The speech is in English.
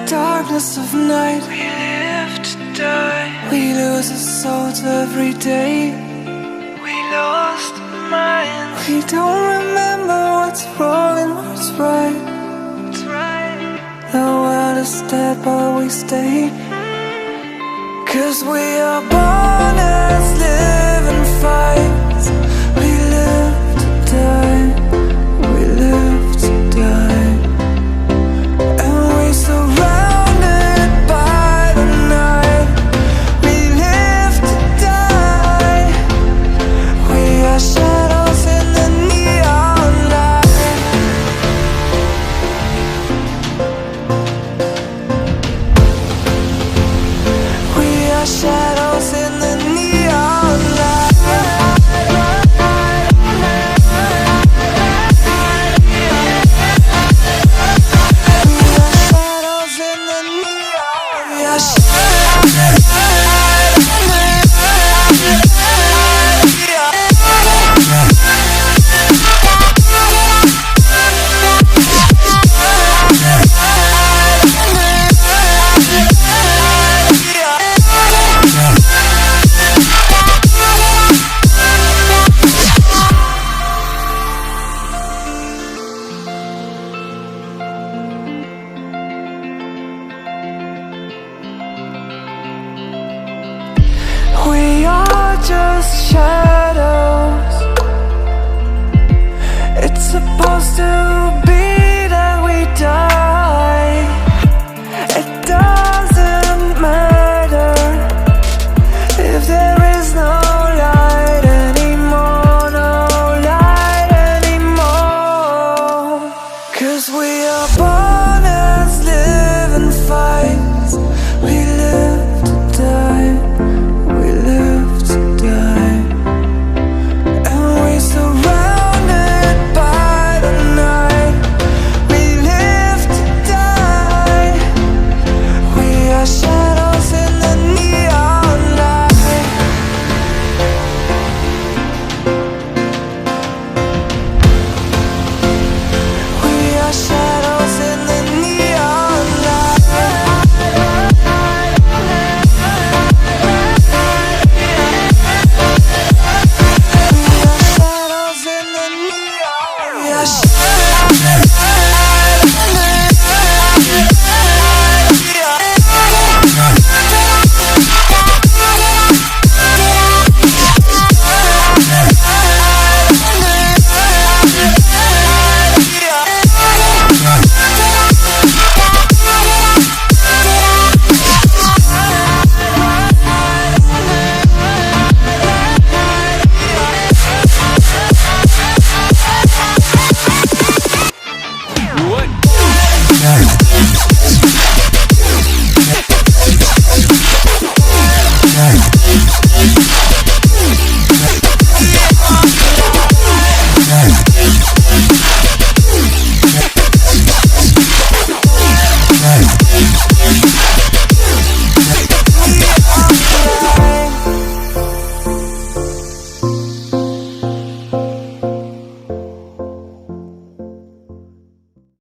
darkness of night. We live to die. We lose our souls every day. We lost our minds. We don't remember what's wrong and what's right. It's right. The world is dead but we stay. 'Cause we are born as living fights. We live to die. We live to die. And we surrounded by the night. We live to die. We are shadows in the neon light. We are shadows in the neon light.